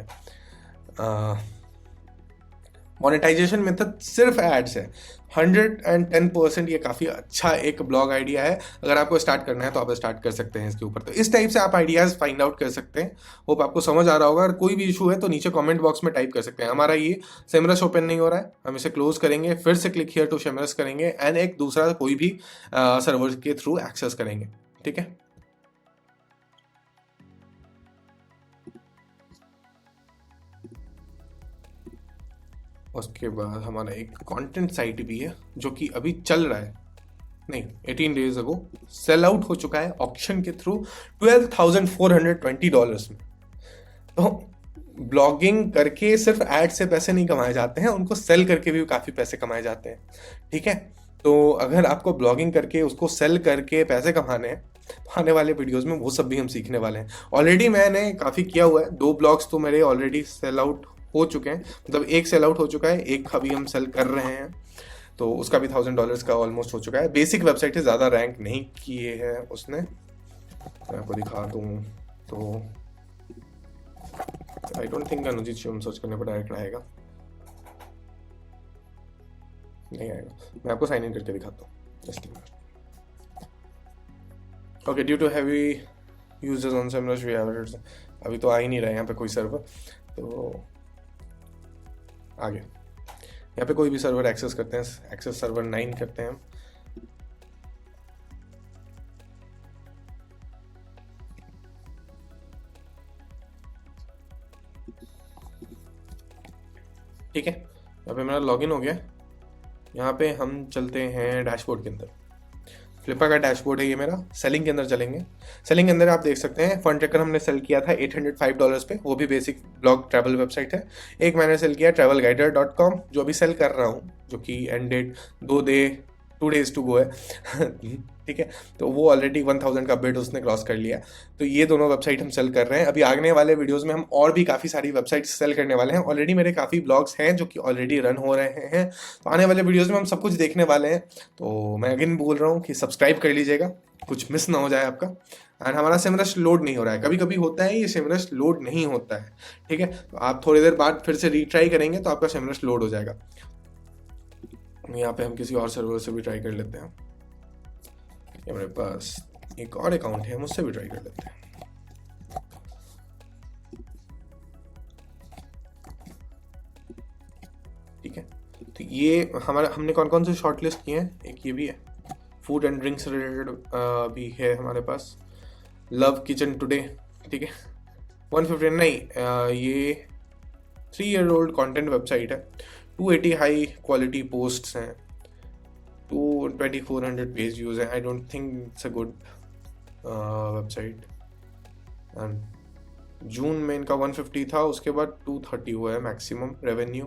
मोनेटाइजेशन मेथड सिर्फ एड्स है, 110%। ये काफ़ी अच्छा एक ब्लॉग आइडिया है, अगर आपको स्टार्ट करना है तो आप स्टार्ट कर सकते हैं इसके ऊपर। तो इस टाइप से आप आइडियाज़ फाइंड आउट कर सकते हैं। होप आपको समझ आ रहा होगा। अगर कोई भी इशू है तो नीचे कमेंट बॉक्स में टाइप कर सकते हैं। हमारा ये सेमरस ओपन नहीं हो रहा है, हम इसे क्लोज करेंगे, फिर से क्लिक हियर टू सेमरस करेंगे एंड एक दूसरा कोई भी सर्वर के थ्रू एक्सेस करेंगे, ठीक है। उसके बाद हमारा एक कंटेंट साइट भी है जो कि अभी चल रहा है, नहीं 18 डेज अगो सेल आउट हो चुका है ऑक्शन के थ्रू $12,420 में। तो ब्लॉगिंग करके सिर्फ एड से पैसे नहीं कमाए जाते हैं, उनको सेल करके भी काफ़ी पैसे कमाए जाते हैं, ठीक है। तो अगर आपको ब्लॉगिंग करके उसको सेल करके पैसे कमाने हैं तो आने वाले वीडियोस में वो सब भी हम सीखने वाले हैं। ऑलरेडी मैंने काफ़ी किया हुआ है, 2 ब्लॉग्स तो मेरे ऑलरेडी सेल आउट हो चुके हैं, मतलब एक सेल आउट हो चुका है, एक अभी हम सेल कर रहे हैं, तो उसका भी $1,000 का ऑलमोस्ट हो चुका है। बेसिक वेबसाइट है, ज़्यादा रैंक नहीं किए हैं उसने। मैं आपको दिखा दूँ तो I don't think Anujit Shivam search करने पर डायरेक्ट आएगा, नहीं आएगा। मैं आपको साइन इन करके दिखाता हूँ, just okay. Due to heavy users on Semrush we have, अभी तो आ ही नहीं रहा है यहाँ पे कोई सर्वर, तो आगे यहाँ पे कोई भी सर्वर एक्सेस करते हैं, एक्सेस सर्वर 9 करते हैं हम। ठीक है, यहाँ पे मेरा लॉगिन हो गया। यहाँ पे हम चलते हैं डैशबोर्ड के अंदर। फ्लिपा का डैशबोर्ड है ये मेरा। सेलिंग के अंदर चलेंगे। सेलिंग के अंदर आप देख सकते हैं फन ट्रैकर हमने सेल किया था $805 पे, वो भी बेसिक ब्लॉग ट्रैवल वेबसाइट है। एक मैंने सेल किया travelguider.com, जो अभी सेल कर रहा हूँ, जो कि end date 2 days to go है ठीक है, तो वो ऑलरेडी 1000 का बिड उसने क्रॉस कर लिया। तो ये दोनों वेबसाइट हम सेल कर रहे हैं। अभी आने वाले वीडियोस में हम और भी काफ़ी सारी वेबसाइट सेल करने वाले हैं। ऑलरेडी मेरे काफ़ी ब्लॉग्स हैं जो कि ऑलरेडी रन हो रहे हैं, तो आने वाले वीडियोस में हम सब कुछ देखने वाले हैं। तो मैं अगेन बोल रहा हूँ कि सब्सक्राइब कर लीजिएगा, कुछ मिस ना हो जाए आपका। एंड हमारा सिमरश लोड नहीं हो रहा है, कभी कभी होता है ये सिमरश लोड नहीं होता है, ठीक है, तो आप थोड़ी देर बाद फिर से रीट्राई करेंगे तो आपका सिमरश लोड हो जाएगा। यहाँ पे हम किसी और सर्वर से भी ट्राई कर लेते हैं। ये मेरे पास एक और अकाउंट है, मुझसे भी ट्राई कर लेते हैं। ठीक है, तो ये हमारा हमने कौन कौन से शॉर्ट लिस्ट किए हैं, एक ये भी है, फूड एंड ड्रिंक्स रिलेटेड भी है हमारे पास, लव किचन टुडे, ठीक है, 150 नहीं, ये 3 year old कंटेंट वेबसाइट है, 280 हाई क्वालिटी पोस्ट्स हैं, 2400 पेज व्यूज हैं। आई don't think it's a good website. And June में इनका 150 था, उसके बाद 230 हुआ है मैक्सिमम रेवेन्यू,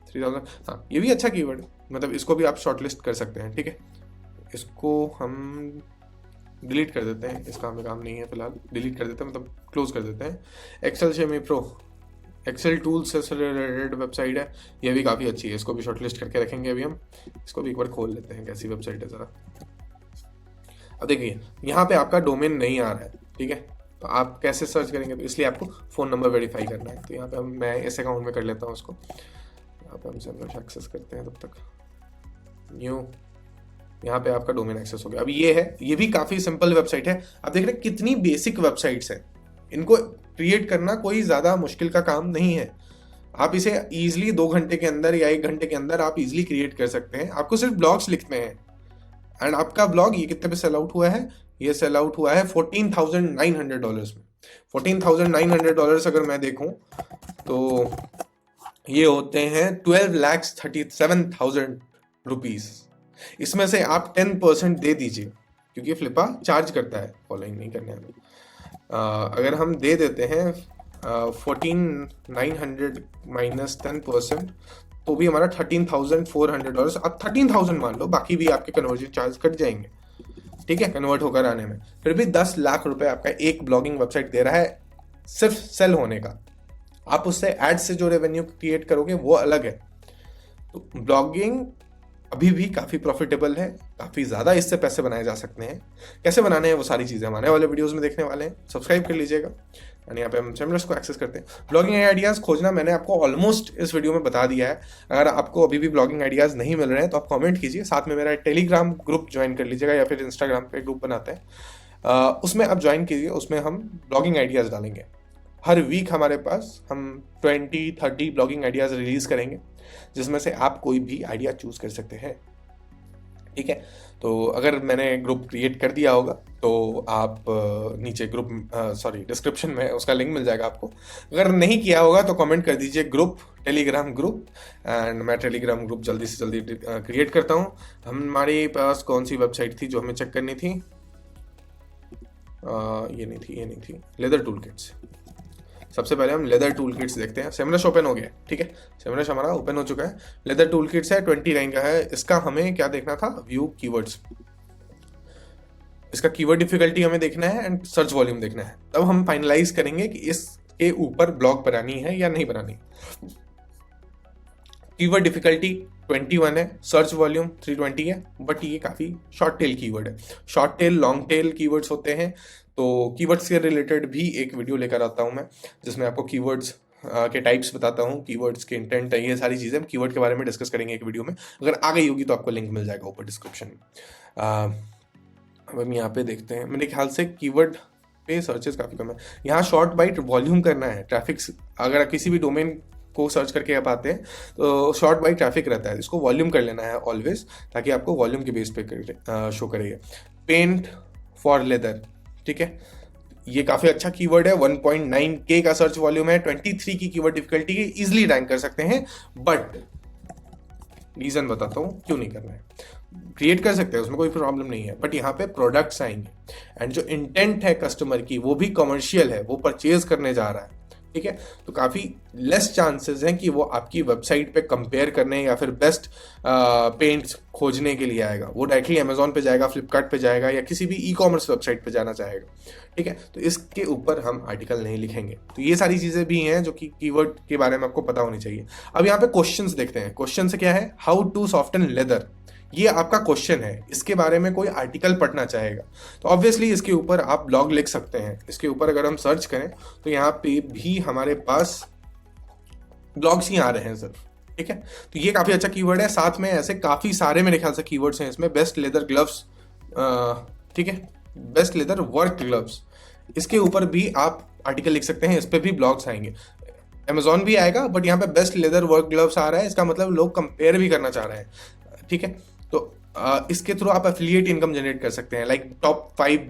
3000। हाँ, ये भी अच्छा कीवर्ड है, मतलब इसको भी आप शॉर्टलिस्ट कर सकते हैं, ठीक है। इसको हम डिलीट कर देते हैं, इसका हमें काम नहीं है फिलहाल, डिलीट कर देते हैं, मतलब क्लोज कर देते हैं। एक्सेल शेमी प्रो, एक्सेल टूल्स से रिलेटेड वेबसाइट है, ये भी काफ़ी अच्छी है, इसको भी शॉर्टलिस्ट करके रखेंगे। अभी हम इसको भी एक बार खोल लेते हैं, कैसी वेबसाइट है ज़रा। अब देखिए यहाँ पे आपका डोमेन नहीं आ रहा है, ठीक है, तो आप कैसे सर्च करेंगे, तो इसलिए आपको फ़ोन नंबर वेरीफाई करना है। तो यहाँ पे मैं इस अकाउंट में कर लेता हूँ उसको, यहाँ पे हम सिमरश एक्सेस करते हैं, तब तक न्यू, यहाँ पे आपका डोमेन एक्सेस हो गया। अब ये है, ये भी काफ़ी सिंपल वेबसाइट है। आप देख रहे हैं कितनी बेसिक वेबसाइट्स हैं, इनको क्रिएट करना कोई ज़्यादा मुश्किल का काम नहीं है। आप इसे ईजिली 2 घंटे के अंदर या 1 घंटे के अंदर आप इजिली क्रिएट कर सकते हैं। आपको सिर्फ ब्लॉग्स लिखते हैं, एंड आपका ब्लॉग ये कितने पे सेल आउट हुआ है, ये सेल आउट हुआ है $14,900 में। $14,900 अगर मैं देखूं तो ये होते हैं 12,37,000 रुपीज़। इसमें से आप 10% दे दीजिए, क्योंकि फ्लिपा चार्ज करता है फॉलोइंग नहीं करने में। अगर हम दे देते हैं 14,900 माइनस 10%, तो भी हमारा $13,400। अब 13,000 मान लो, बाकी भी आपके कन्वर्जन चार्ज कट जाएंगे, ठीक है, कन्वर्ट होकर आने में। फिर भी 10 लाख रुपए आपका एक ब्लॉगिंग वेबसाइट दे रहा है सिर्फ सेल होने का। आप उससे एड से जो रेवेन्यू क्रिएट करोगे वो अलग है। तो ब्लॉगिंग अभी भी काफ़ी प्रॉफिटेबल है, काफ़ी ज़्यादा इससे पैसे बनाए जा सकते हैं। कैसे बनाने हैं वो सारी चीज़ें हम आने वाले वीडियोस में देखने वाले हैं। सब्सक्राइब कर लीजिएगा, और यहाँ पे हम सिमरश को एक्सेस करते हैं। ब्लॉगिंग आइडियाज़ खोजना मैंने आपको ऑलमोस्ट इस वीडियो में बता दिया है। अगर आपको अभी भी ब्लॉगिंग आइडियाज़ नहीं मिल रहे हैं तो आप कमेंट कीजिए, साथ में मेरा टेलीग्राम ग्रुप ज्वाइन कर लीजिएगा, या फिर इंस्टाग्राम पे ग्रुप बनाते हैं, उसमें आप ज्वाइन कीजिए। उसमें हम ब्लॉगिंग आइडियाज़ डालेंगे हर वीक। हमारे पास हम 20-30 ब्लॉगिंग आइडियाज़ रिलीज़ करेंगे, जिसमें से आप कोई भी आइडिया चूज़ कर सकते हैं, ठीक है। तो अगर मैंने ग्रुप क्रिएट कर दिया होगा तो आप नीचे ग्रुप डिस्क्रिप्शन में उसका लिंक मिल जाएगा आपको। अगर नहीं किया होगा तो कमेंट कर दीजिए ग्रुप, टेलीग्राम ग्रुप, एंड मैं टेलीग्राम ग्रुप जल्दी से जल्दी क्रिएट करता हूँ। हमारे पास कौन सी वेबसाइट थी जो हमें चेक करनी थी, ये नहीं थी, लेदर टूल किट्स। सबसे पहले हम लेदर टूल किट्स देखते हैं। सिमरश ओपन हो गया, ठीक है, सिमरश हमारा ओपन हो चुका है। लेदर टूल किट्स है, 29 का है। इसका हमें क्या देखना था, व्यू कीवर्ड्स, इसका कीवर्ड डिफिकल्टी हमें देखना है, एंड सर्च वॉल्यूम देखना है। तब हम फाइनलाइज करेंगे कि इसके ऊपर ब्लॉग बनानी है या नहीं बनानी। कीवर्ड डिफिकल्टी 21 है, सर्च वॉल्यूम 320 है, बट ये काफ़ी शॉर्ट टेल कीवर्ड है। Short tail, long tail keywords होते हैं, तो कीवर्ड्स के रिलेटेड भी एक वीडियो लेकर आता हूँ मैं, जिसमें आपको कीवर्ड्स के टाइप्स बताता हूँ, कीवर्ड्स के इंटेंट, ये सारी चीज़ें हम कीवर्ड के बारे में डिस्कस करेंगे एक वीडियो में। अगर आ गई होगी तो आपको लिंक मिल जाएगा ऊपर डिस्क्रिप्शन में। अब हम यहाँ पे देखते हैं, मेरे ख्याल से कीवर्ड पे सर्चेस काफ़ी कम है। यहाँ शॉर्ट बाइट वॉल्यूम करना है, ट्रैफिक, अगर किसी भी डोमेन को सर्च करके आप आते हैं तो शॉर्ट बाई ट्रैफिक रहता है, इसको वॉल्यूम कर लेना है ऑलवेज, ताकि आपको वॉल्यूम के बेस पे शो करेगा। पेंट फॉर लेदर, ठीक है, ये काफ़ी अच्छा कीवर्ड है। 1.9K का सर्च वॉल्यूम है, 23 की कीवर्ड डिफिकल्टी है, इजिली रैंक कर सकते हैं। बट रीज़न बताता हूँ क्यों नहीं करना है। क्रिएट कर सकते हैं, उसमें कोई प्रॉब्लम नहीं है, बट यहाँ पे प्रोडक्ट्स आएंगे एंड जो इंटेंट है कस्टमर की वो भी कमर्शियल है, वो परचेज करने जा रहा है, ठीक है। तो काफ़ी लेस चांसेस हैं कि वो आपकी वेबसाइट पे कंपेयर करने या फिर बेस्ट पेंट्स खोजने के लिए आएगा। वो डायरेक्टली अमेजोन पे जाएगा, फ्लिपकार्ट पे जाएगा या किसी भी ई कॉमर्स वेबसाइट पे जाना चाहेगा, ठीक है। तो इसके ऊपर हम आर्टिकल नहीं लिखेंगे। तो ये सारी चीज़ें भी हैं जो कि कीवर्ड के बारे में आपको पता होनी चाहिए। अब यहाँ पे क्वेश्चंस देखते हैं। क्वेश्चन से क्या है, हाउ टू सॉफ्टन लेदर, ये आपका क्वेश्चन है, इसके बारे में कोई आर्टिकल पढ़ना चाहेगा तो ऑब्वियसली इसके ऊपर आप ब्लॉग लिख सकते हैं। इसके ऊपर अगर हम सर्च करें तो यहाँ पे भी हमारे पास ब्लॉग्स ही आ रहे हैं सिर्फ, ठीक है। तो ये काफ़ी अच्छा कीवर्ड है। साथ में ऐसे काफ़ी सारे मेरे ख्याल से कीवर्ड्स हैं इसमें। बेस्ट लेदर ग्लव्स, ठीक है, बेस्ट लेदर वर्क ग्लव्स, इसके ऊपर भी आप आर्टिकल लिख सकते हैं, इस पर भी ब्लॉग्स आएंगे। अमेजोन भी आएगा, बट यहाँ पे बेस्ट लेदर वर्क ग्लव्स आ रहा है, इसका मतलब लोग कंपेयर भी करना चाह रहे हैं, ठीक है। तो इसके थ्रू आप एफिलिएट इनकम जनरेट कर सकते हैं, like top 5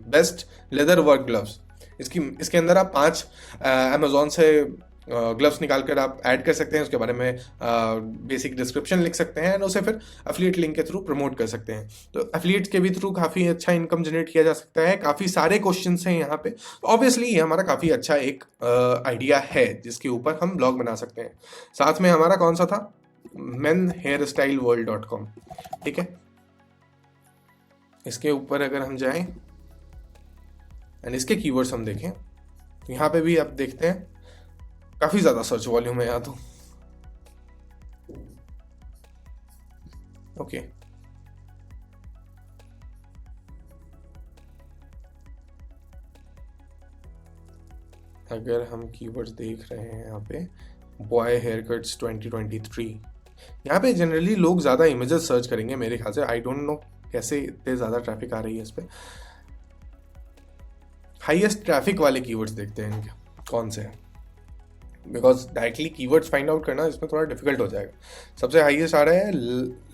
best leather work gloves. इसके अंदर आप 5 अमेजोन से ग्लव्स निकाल कर आप ऐड कर सकते हैं, उसके बारे में बेसिक डिस्क्रिप्शन लिख सकते हैं और उसे फिर एफिलिएट लिंक के थ्रू प्रमोट कर सकते हैं। तो एफिलिएट के भी थ्रू काफ़ी अच्छा इनकम जनरेट किया जा सकता है। काफ़ी सारे क्वेश्चन हैं यहाँ पे। ऑब्वियसली ये हमारा काफ़ी अच्छा एक आइडिया है जिसके ऊपर हम ब्लॉग बना सकते हैं। साथ में हमारा कौन सा था, menhairstyleworld.com, ठीक है। इसके ऊपर अगर हम जाएं एंड इसके कीवर्ड्स हम देखें तो यहाँ पे भी आप देखते हैं काफी ज्यादा सर्च वॉल्यूम है यहाँ तो, ओके। अगर हम कीवर्ड्स देख रहे हैं यहाँ पे बॉय हेयर कट्स 2023, यहाँ पे जनरली लोग ज़्यादा इमेजेस सर्च करेंगे मेरे ख्याल से। आई डोंट नो कैसे इतने ज़्यादा ट्रैफिक आ रही है इस पर। हाईएस्ट ट्रैफिक वाले कीवर्ड्स देखते हैं इनके कौन से हैं, because directly keywords find out करना इसमें थोड़ा डिफिकल्ट हो जाएगा। सबसे हाईएस्ट आ रहा है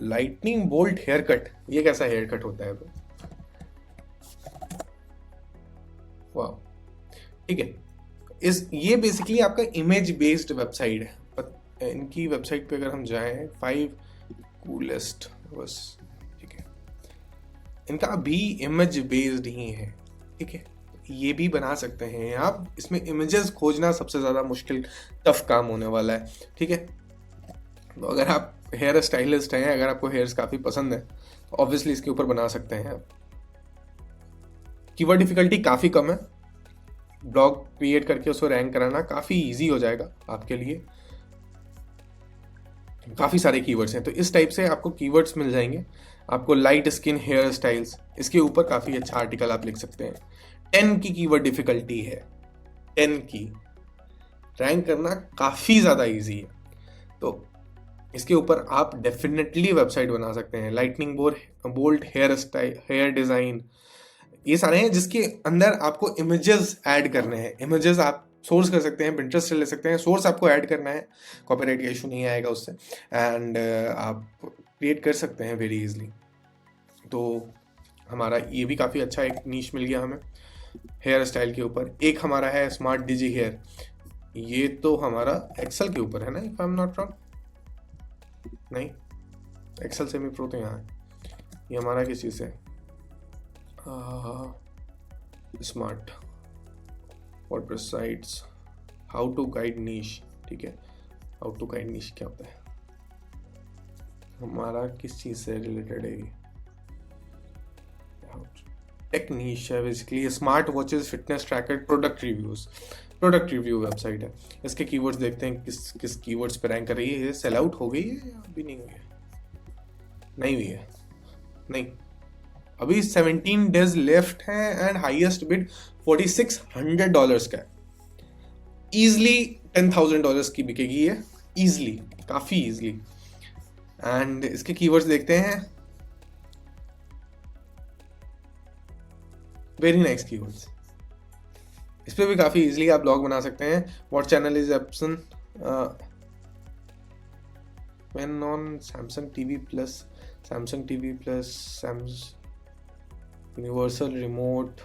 लाइटनिंग बोल्ट हेयर कट। ये कैसा हेयर कट होता है? तो वाह, ठीक है। ये बेसिकली आपका इमेज बेस्ड वेबसाइट है। इनकी वेबसाइट पे अगर हम जाएं 5 कूलेस्ट, बस, ठीक है, इनका भी इमेज बेस्ड ही है, ठीक है। ये भी बना सकते हैं आप। इसमें इमेजेस खोजना सबसे ज़्यादा मुश्किल टफ काम होने वाला है, ठीक है। तो अगर आप हेयर स्टाइलिस्ट हैं, अगर आपको हेयर्स काफ़ी पसंद है तो ऑब्वियसली इसके ऊपर बना सकते हैं आप। कीवर्ड डिफिकल्टी काफ़ी कम है। ब्लॉग क्रिएट करके उसको रैंक कराना काफ़ी इजी हो जाएगा आपके लिए। काफ़ी सारे कीवर्ड्स हैं, तो इस टाइप से आपको कीवर्ड्स मिल जाएंगे। आपको लाइट स्किन हेयर स्टाइल्स, इसके ऊपर काफ़ी अच्छा आर्टिकल आप लिख सकते हैं। 10 की कीवर्ड डिफिकल्टी है, 10 की रैंक करना काफ़ी ज़्यादा इजी है। तो इसके ऊपर आप डेफिनेटली वेबसाइट बना सकते हैं। Lightning bolt hair style, hair design, ये सारे हैं जिसके अंदर आपको इमेजेस ऐड करने हैं। इमेजेस आप सोर्स कर सकते हैं, पिंटरेस्ट से ले सकते हैं। सोर्स आपको ऐड करना है, कॉपीराइट का इशू नहीं आएगा उससे, एंड आप क्रिएट कर सकते हैं वेरी इजली। तो हमारा ये भी काफ़ी अच्छा एक नीश मिल गया हमें हेयर स्टाइल के ऊपर। एक हमारा है स्मार्ट डिजी हेयर, ये तो हमारा एक्सेल के ऊपर है ना, if I am not wrong. नहीं, एक्सेल सेमी प्रो तो यहाँ है। ये हमारा किस चीज़ से, smart WordPress sites, how to guide niche, ठीक है। हाउ टू गाइड नीश क्या होता है, हमारा किस चीज़ से रिलेटेड है? टेक नीश है basically. Smart watches, fitness tracker, product review website है। इसके कीवर्ड्स देखते हैं किस कीवर्ड्स पे रैंक कर रही है। ये सेल आउट हो गई है या अभी नहीं हुई है? नहीं हुई है, नहीं, अभी 17 डेज लेफ्ट है एंड हाईएस्ट बिड $4600 का है। ईजली $10,000 की बिकेगी ये, ईजली, काफी ईजली। एंड इसके कीवर्ड्स देखते हैं, वेरी नाइस कीवर्ड्स। इस पे भी काफी इजीली आप ब्लॉग बना सकते हैं। What channel is Epson when on Samsung TV plus, universal remote,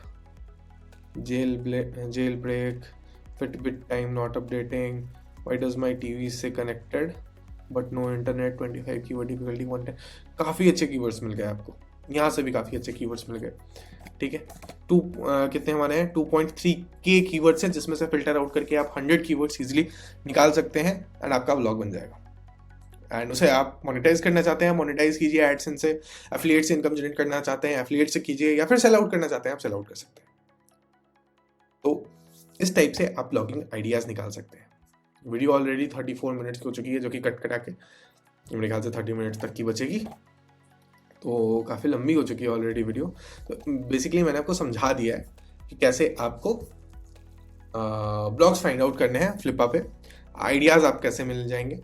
jailbreak, Fitbit time not updating, why does my TV say connected, but no internet, 25 keyword difficulty, content, काफ़ी अच्छे keywords मिल गए आपको, यहाँ से भी काफ़ी अच्छे कीवर्ड्स मिल गए। ठीक है, कितने हमारे हैं 2.3K कीवर्ड्स हैं, जिसमें से फिल्टर आउट करके आप 100 कीवर्ड्स इजीली निकाल सकते हैं एंड आपका ब्लॉग बन जाएगा। एंड उसे आप मोनेटाइज करना चाहते हैं, मोनेटाइज कीजिए एडसेंस से, एफिलिएट से इनकम जनरेट करना चाहते हैं, एफिलिएट से कीजिए, या फिर सेल आउट करना चाहते हैं, आप सेल आउट कर सकते हैं। तो इस टाइप से आप ब्लॉगिंग आइडियाज़ निकाल सकते हैं। वीडियो ऑलरेडी 34 मिनट्स की हो चुकी है, जो कि कट कटा के मेरे ख्याल से 30 मिनट्स तक की बचेगी, तो काफ़ी लंबी हो चुकी है ऑलरेडी वीडियो। तो बेसिकली मैंने आपको समझा दिया है कि कैसे आपको ब्लॉग्स फाइंड आउट करने हैं फ्लिपा पे, आइडियाज़ आप कैसे मिल जाएंगे।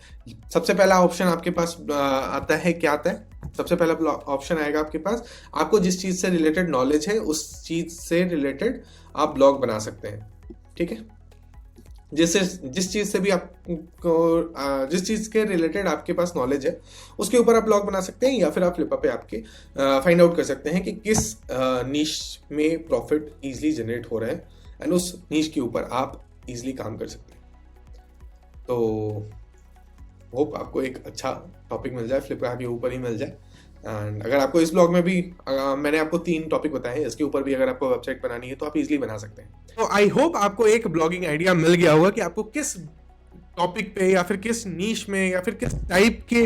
सबसे पहला ऑप्शन आपके पास आता है, क्या आता है, सबसे पहला ऑप्शन आएगा आपके पास, आपको जिस चीज़ से रिलेटेड नॉलेज है उस चीज़ से रिलेटेड आप ब्लॉग बना सकते हैं। ठीक है, जिस चीज़ से भी आपको जिस चीज़ के रिलेटेड आपके पास नॉलेज है उसके ऊपर आप ब्लॉग बना सकते हैं, या फिर आप फ्लिपा पे आपके फाइंड आउट कर सकते हैं कि किस नीश में प्रॉफिट ईजिली जनरेट हो रहा है, एंड उस नीश के ऊपर आप ईजिली काम कर सकते हैं। तो होप आपको एक अच्छा टॉपिक मिल जाए, फ्लिपा के ऊपर ही मिल जाए। एंड अगर आपको इस ब्लॉग में भी मैंने आपको 3 टॉपिक बताए हैं, इसके ऊपर भी अगर आपको वेबसाइट बनानी है तो आप इजीली बना सकते हैं। तो आई होप आपको एक ब्लॉगिंग आइडिया मिल गया होगा कि आपको किस टॉपिक पे या फिर किस नीश में या फिर किस टाइप के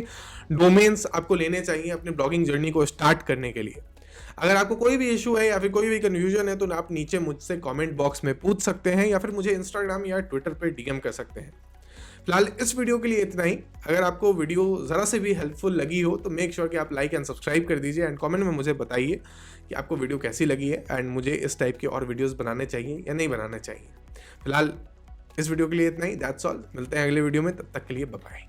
डोमेन्स आपको लेने चाहिए अपनी ब्लॉगिंग जर्नी को स्टार्ट करने के लिए। अगर आपको कोई भी इशू है या फिर कोई भी कन्फ्यूजन है तो आप नीचे मुझसे कमेंट बॉक्स में पूछ सकते हैं, या फिर मुझे इंस्टाग्राम या ट्विटर पे डीएम कर सकते हैं। फिलहाल इस वीडियो के लिए इतना ही। अगर आपको वीडियो ज़रा से भी हेल्पफुल लगी हो तो मेक श्योर कि आप लाइक एंड सब्सक्राइब कर दीजिए, एंड कमेंट में मुझे बताइए कि आपको वीडियो कैसी लगी है एंड मुझे इस टाइप के और वीडियोस बनाने चाहिए या नहीं बनाने चाहिए। फिलहाल इस वीडियो के लिए इतना ही, दैट्स ऑल। मिलते हैं अगले वीडियो में, तब तक के लिए बाय बाय।